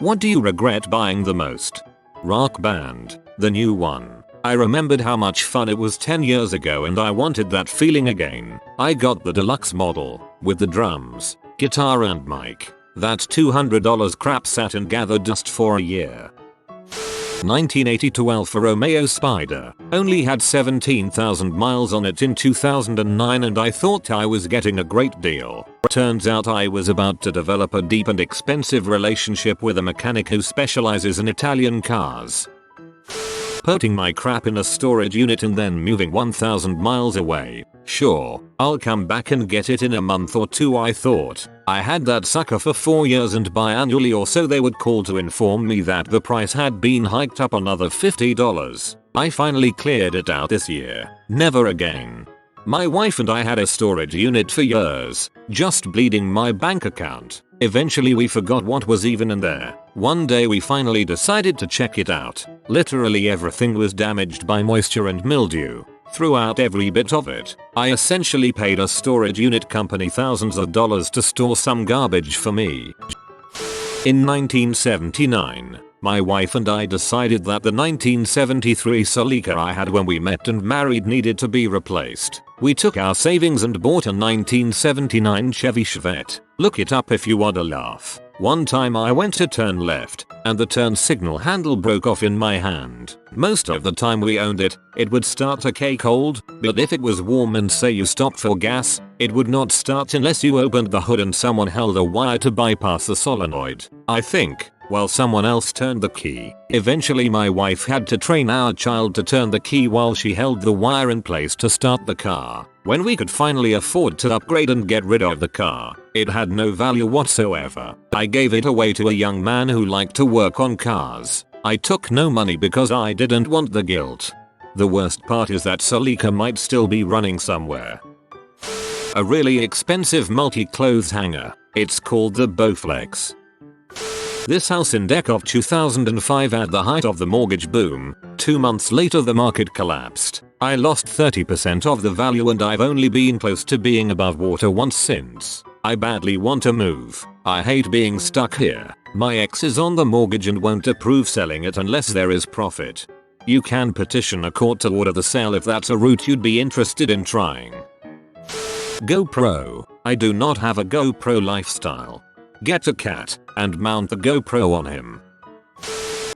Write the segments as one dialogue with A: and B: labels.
A: What do you regret buying the most? Rock Band, the new one. I remembered how much fun it was 10 years ago and I wanted that feeling again. I got the deluxe model, with the drums, guitar and mic. That $200 crap sat and gathered dust for a year. 1982 Alfa Romeo Spider, only had 17,000 miles on it in 2009 and I thought I was getting a great deal. Turns out I was about to develop a deep and expensive relationship with a mechanic who specializes in Italian cars. Putting my crap in a storage unit and then moving 1,000 miles away. Sure, I'll come back and get it in a month or two I thought. I had that sucker for 4 years and biannually or so they would call to inform me that the price had been hiked up another $50. I finally cleared it out this year. Never again. My wife and I had a storage unit for years, just bleeding my bank account. Eventually we forgot what was even in there. One day we finally decided to check it out. Literally everything was damaged by moisture and mildew. Threw out every bit of it. I essentially paid a storage unit company thousands of dollars to store some garbage for me. In 1979, my wife and I decided that the 1973 Celica I had when we met and married needed to be replaced. We took our savings and bought a 1979 Chevy Chevette. Look it up if you want to laugh. One time I went to turn left, and the turn signal handle broke off in my hand. Most of the time we owned it, it would start okay cold, but if it was warm and say you stopped for gas, it would not start unless you opened the hood and someone held a wire to bypass the solenoid, I think, while someone else turned the key. Eventually my wife had to train our child to turn the key while she held the wire in place to start the car. When we could finally afford to upgrade and get rid of the car, it had no value whatsoever. I gave it away to a young man who liked to work on cars. I took no money because I didn't want the guilt. The worst part is that Celica might still be running somewhere. A really expensive multi-clothes hanger. It's called the Bowflex. This house in Decov 2005 at the height of the mortgage boom. 2 months later the market collapsed. I lost 30% of the value and I've only been close to being above water once since. I badly want to move. I hate being stuck here. My ex is on the mortgage and won't approve selling it unless there is profit. You can petition a court to order the sale if that's a route you'd be interested in trying. GoPro. I do not have a GoPro lifestyle. Get a cat and mount the GoPro on him.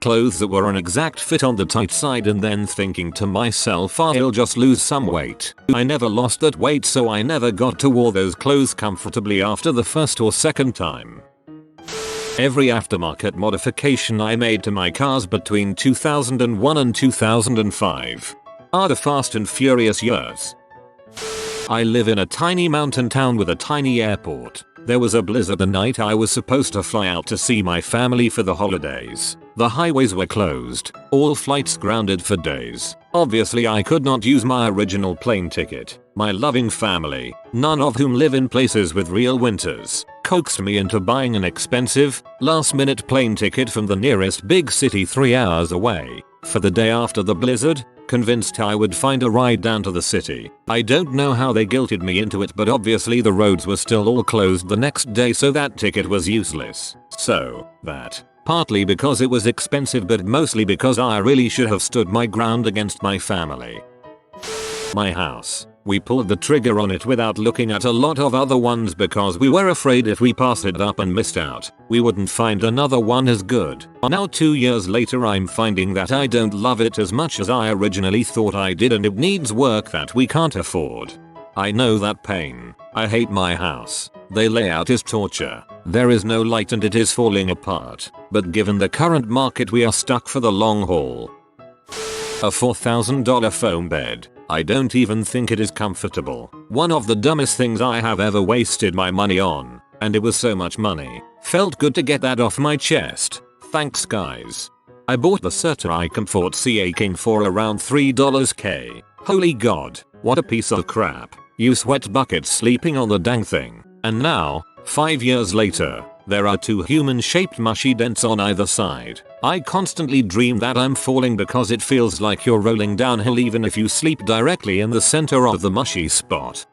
A: Clothes that were an exact fit on the tight side and then thinking to myself I'll just lose some weight. I never lost that weight so I never got to wear those clothes comfortably after the first or second time. Every aftermarket modification I made to my cars between 2001 and 2005 are the Fast and Furious years. I live in a tiny mountain town with a tiny airport. There was a blizzard the night I was supposed to fly out to see my family for the holidays. The highways were closed, all flights grounded for days. Obviously I could not use my original plane ticket. My loving family, none of whom live in places with real winters, coaxed me into buying an expensive, last-minute plane ticket from the nearest big city 3 hours away, for the day after the blizzard, convinced I would find a ride down to the city. I don't know how they guilted me into it but obviously the roads were still all closed the next day so that ticket was useless. So, that. Partly because it was expensive but mostly because I really should have stood my ground against my family. My house. We pulled the trigger on it without looking at a lot of other ones because we were afraid if we passed it up and missed out, we wouldn't find another one as good. Now 2 years later I'm finding that I don't love it as much as I originally thought I did and it needs work that we can't afford. I know that pain. I hate my house. The layout is torture. There is no light and it is falling apart. But given the current market we are stuck for the long haul. A $4,000 foam bed. I don't even think it is comfortable. One of the dumbest things I have ever wasted my money on. And it was so much money. Felt good to get that off my chest. Thanks guys. I bought the Certai Comfort CA King for around $3k. Holy god, what a piece of crap. You sweat buckets sleeping on the dang thing. And now, 5 years later, there are 2 human-shaped mushy dents on either side. I constantly dream that I'm falling because it feels like you're rolling downhill even if you sleep directly in the center of the mushy spot.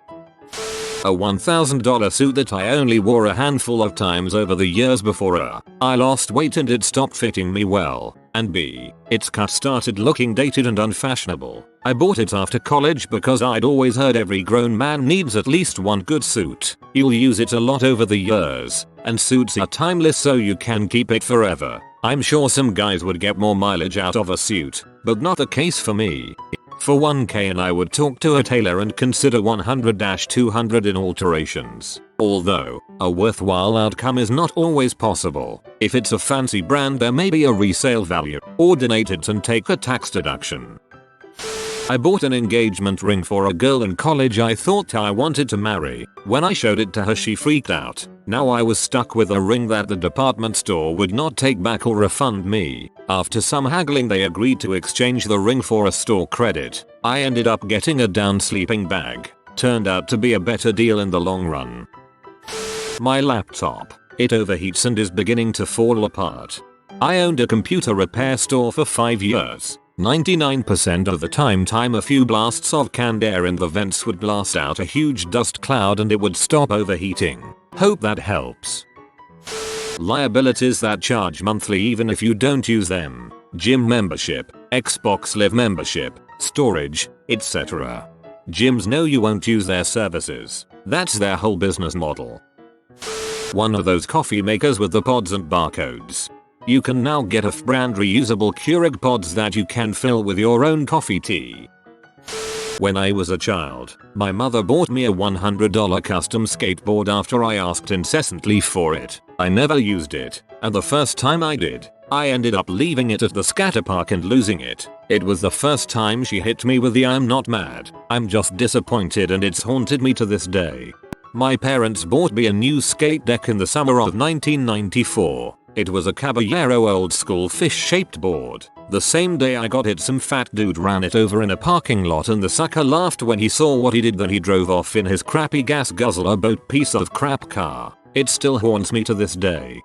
A: A $1,000 suit that I only wore a handful of times over the years before A, I lost weight and it stopped fitting me well, and B, its cut started looking dated and unfashionable. I bought it after college because I'd always heard every grown man needs at least one good suit. You'll use it a lot over the years, and suits are timeless so you can keep it forever. I'm sure some guys would get more mileage out of a suit, but not the case for me. For $1K and I would talk to a tailor and consider 100-200 in alterations. Although, a worthwhile outcome is not always possible. If it's a fancy brand there may be a resale value, or donate it and take a tax deduction. I bought an engagement ring for a girl in college I thought I wanted to marry. When I showed it to her she freaked out. Now I was stuck with a ring that the department store would not take back or refund me. After some haggling they agreed to exchange the ring for a store credit. I ended up getting a down sleeping bag. Turned out to be a better deal in the long run. My laptop. It overheats and is beginning to fall apart. I owned a computer repair store for 5 years. 99% of the time a few blasts of canned air in the vents would blast out a huge dust cloud and it would stop overheating. Hope that helps. Liabilities that charge monthly even if you don't use them. Gym membership, Xbox Live membership, storage, etc. Gyms know you won't use their services. That's their whole business model. One of those coffee makers with the pods and barcodes. You can now get off-brand reusable Keurig pods that you can fill with your own coffee tea. When I was a child, my mother bought me a $100 custom skateboard after I asked incessantly for it. I never used it, and the first time I did, I ended up leaving it at the scatter park and losing it. It was the first time she hit me with the "I'm not mad, I'm just disappointed," and it's haunted me to this day. My parents bought me a new skate deck in the summer of 1994. It was a Caballero old school fish shaped board. The same day I got it some fat dude ran it over in a parking lot and the sucker laughed when he saw what he did, then he drove off in his crappy gas guzzler boat piece of crap car. It still haunts me to this day.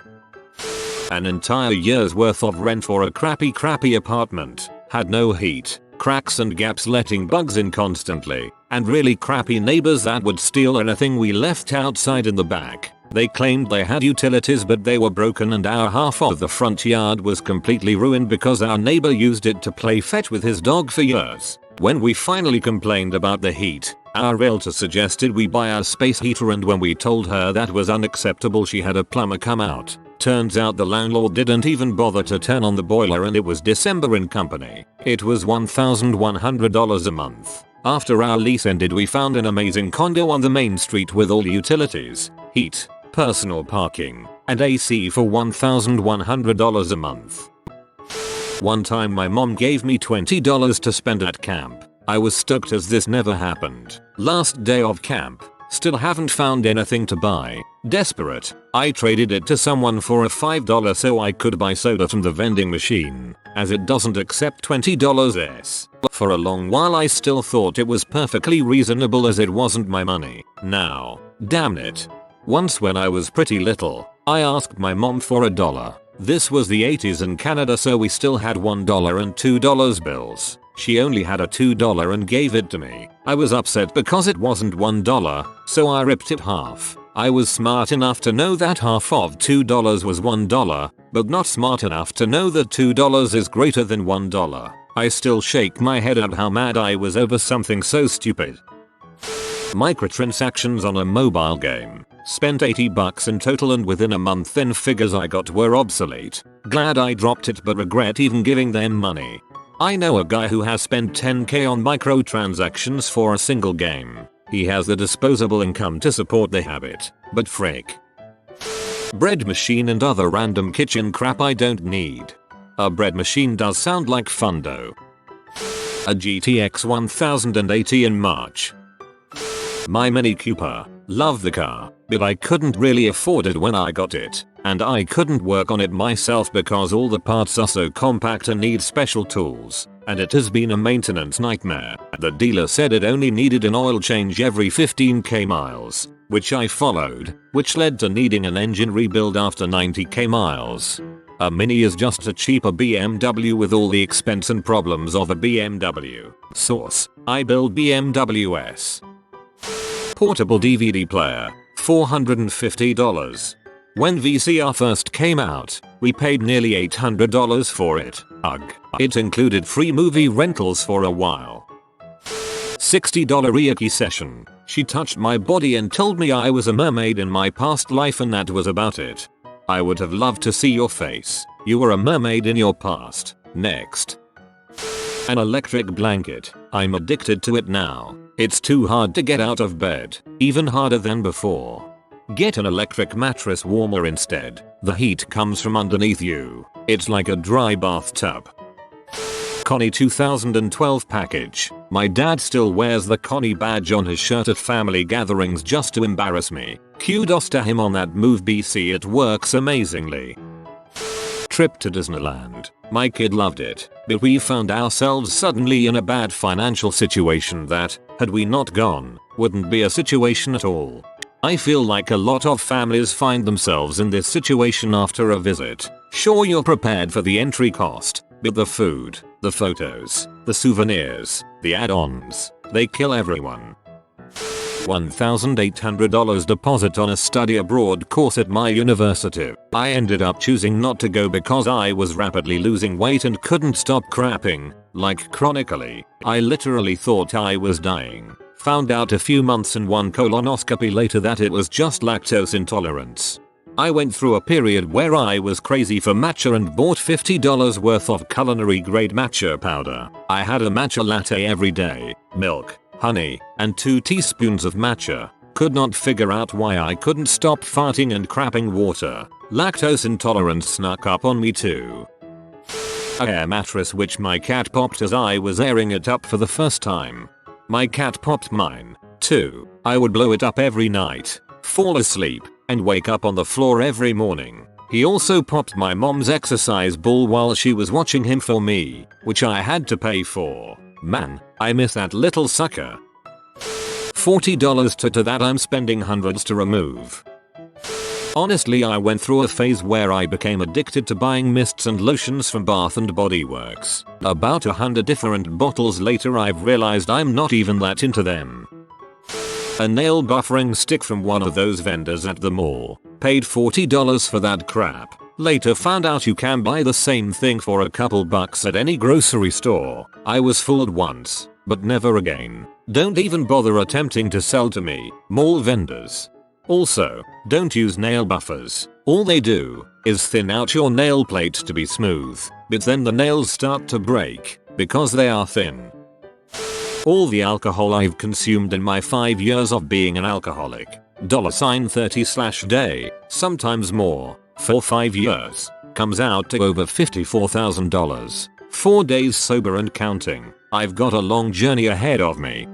A: An entire year's worth of rent for a crappy apartment. Had no heat, cracks and gaps letting bugs in constantly, and really crappy neighbors that would steal anything we left outside in the back. They claimed they had utilities but they were broken and our half of the front yard was completely ruined because our neighbor used it to play fetch with his dog for years. When we finally complained about the heat, our realtor suggested we buy a space heater, and when we told her that was unacceptable she had a plumber come out. Turns out the landlord didn't even bother to turn on the boiler and it was December in company. It was $1,100 a month. After our lease ended we found an amazing condo on the main street with all utilities, heat, personal parking, and AC for $1,100 a month. One time my mom gave me $20 to spend at camp. I was stoked as this never happened. Last day of camp, still haven't found anything to buy. Desperate, I traded it to someone for a $5 so I could buy soda from the vending machine, as it doesn't accept $20s. For a long while I still thought it was perfectly reasonable as it wasn't my money. Now, damn it. Once when I was pretty little, I asked my mom for $1. This was the 80s in Canada so we still had $1 and $2 bills. She only had a $2 and gave it to me. I was upset because it wasn't $1, so I ripped it half. I was smart enough to know that half of $2 was $1, but not smart enough to know that $2 is greater than $1. I still shake my head at how mad I was over something so stupid. Microtransactions on a mobile game. Spent $80 in total and within a month then figures I got were obsolete. Glad I dropped it but regret even giving them money. I know a guy who has spent $10K on microtransactions for a single game. He has the disposable income to support the habit, but frick. Bread machine and other random kitchen crap I don't need. A bread machine does sound like fun though. A GTX 1080 in March. My Mini Cooper. Love the car, but I couldn't really afford it when I got it, and I couldn't work on it myself because all the parts are so compact and need special tools, and it has been a maintenance nightmare. The dealer said it only needed an oil change every 15k miles, which I followed, which led to needing an engine rebuild after 90k miles. A Mini is just a cheaper BMW with all the expense and problems of a BMW. Source: I build BMWs. portable DVD player, $450. When VCR first came out, we paid nearly $800 for it. Ugh. It included free movie rentals for a while. $60 Reiki session. She touched my body and told me I was a mermaid in my past life and that was about it. I would have loved to see your face. You were a mermaid in your past. Next. An electric blanket. I'm addicted to it now. It's too hard to get out of bed. Even harder than before. Get an electric mattress warmer instead. The heat comes from underneath you. It's like a dry bathtub. Connie 2012 package. My dad still wears the Connie badge on his shirt at family gatherings just to embarrass me. Kudos to him on that move, BC. It works amazingly. Trip to Disneyland. My kid loved it, but we found ourselves suddenly in a bad financial situation that, had we not gone, wouldn't be a situation at all. I feel like a lot of families find themselves in this situation after a visit. Sure, you're prepared for the entry cost, but the food, the photos, the souvenirs, the add-ons, they kill everyone. $1,800 deposit on a study abroad course at my university. I ended up choosing not to go because I was rapidly losing weight and couldn't stop crapping, like chronically. I literally thought I was dying. Found out a few months and one colonoscopy later that it was just lactose intolerance. I went through a period where I was crazy for matcha and bought $50 worth of culinary grade matcha powder. I had a matcha latte every day, milk, honey, and 2 teaspoons of matcha. Could not figure out why I couldn't stop farting and crapping water. Lactose intolerance snuck up on me too. A hair mattress which my cat popped as I was airing it up for the first time. My cat popped mine, too. I would blow it up every night, fall asleep, and wake up on the floor every morning. He also popped my mom's exercise ball while she was watching him for me, which I had to pay for. Man, I miss that little sucker. $40 to that I'm spending hundreds to remove. Honestly, I went through a phase where I became addicted to buying mists and lotions from Bath & Body Works. About 100 different bottles later I've realized I'm not even that into them. A nail buffering stick from one of those vendors at the mall. Paid $40 for that crap. Later found out you can buy the same thing for a couple bucks at any grocery store. I was fooled once, but never again. Don't even bother attempting to sell to me, mall vendors. Also, don't use nail buffers. All they do is thin out your nail plate to be smooth, but then the nails start to break because they are thin. All the alcohol I've consumed in my 5 years of being an alcoholic, $30/day, sometimes more, for 5 years, comes out to over $54,000. 4 days sober and counting. I've got a long journey ahead of me.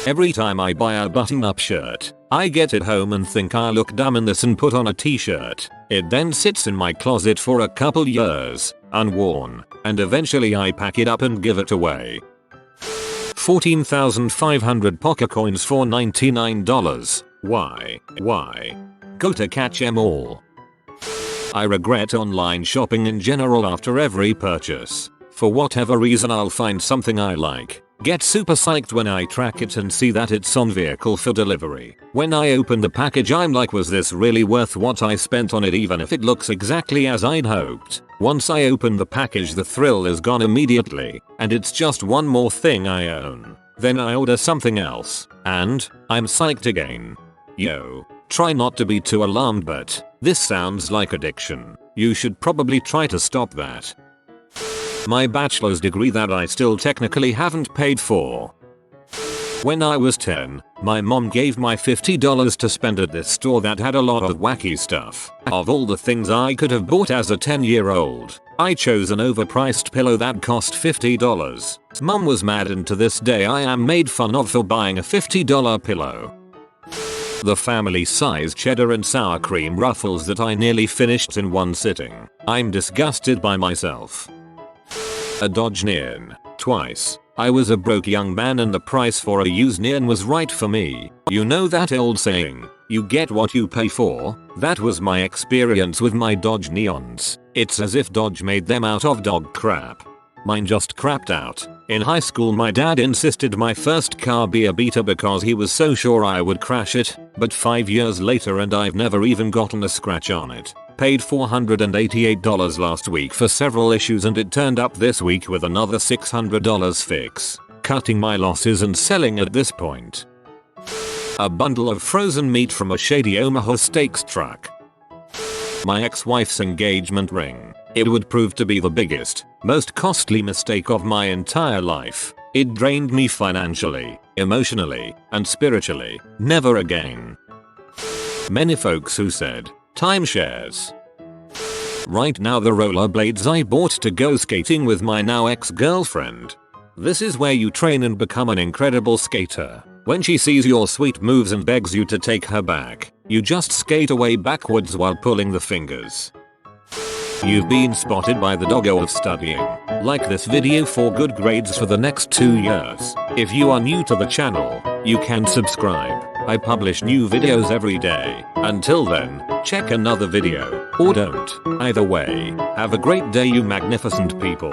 A: Every time I buy a button-up shirt, I get it home and think I look dumb in this and put on a t-shirt. It then sits in my closet for a couple years, unworn, and eventually I pack it up and give it away. 14,500 poker coins for $99. Why? Go to catch 'em all. I regret online shopping in general after every purchase. For whatever reason I'll find something I like, get super psyched when I track it and see that it's on vehicle for delivery. When I open the package I'm like, was this really worth what I spent on it, even if it looks exactly as I'd hoped? Once I open the package the thrill is gone immediately, and it's just one more thing I own. Then I order something else, and I'm psyched again. Yo, try not to be too alarmed, but this sounds like addiction. You should probably try to stop that. My bachelor's degree that I still technically haven't paid for. When I was 10, my mom gave me $50 to spend at this store that had a lot of wacky stuff. Of all the things I could have bought as a 10-year-old, I chose an overpriced pillow that cost $50. Mom was mad, and to this day I am made fun of for buying a $50 pillow. The family-size cheddar and sour cream ruffles that I nearly finished in one sitting. I'm disgusted by myself. A Dodge Neon, twice. I was a broke young man and the price for a used Neon was right for me. You know that old saying, you get what you pay for? That was my experience with my Dodge Neons. It's as if Dodge made them out of dog crap. Mine just crapped out. In high school my dad insisted my first car be a Beta because he was so sure I would crash it, but 5 years later and I've never even gotten a scratch on it. Paid $488 last week for several issues and it turned up this week with another $600 fix. Cutting my losses and selling at this point. A bundle of frozen meat from a shady Omaha steaks truck. My ex-wife's engagement ring. It would prove to be the biggest, most costly mistake of my entire life. It drained me financially, emotionally, and spiritually. Never again. Many folks who said, timeshares. Right now the rollerblades I bought to go skating with my now ex-girlfriend. This is where you train and become an incredible skater. When she sees your sweet moves and begs you to take her back, you just skate away backwards while pulling the fingers. You've been spotted by the doggo of studying. Like this video for good grades for the next 2 years. If you are new to the channel, you can subscribe. I publish new videos every day. Until then, check another video, or don't. Either way, have a great day you magnificent people.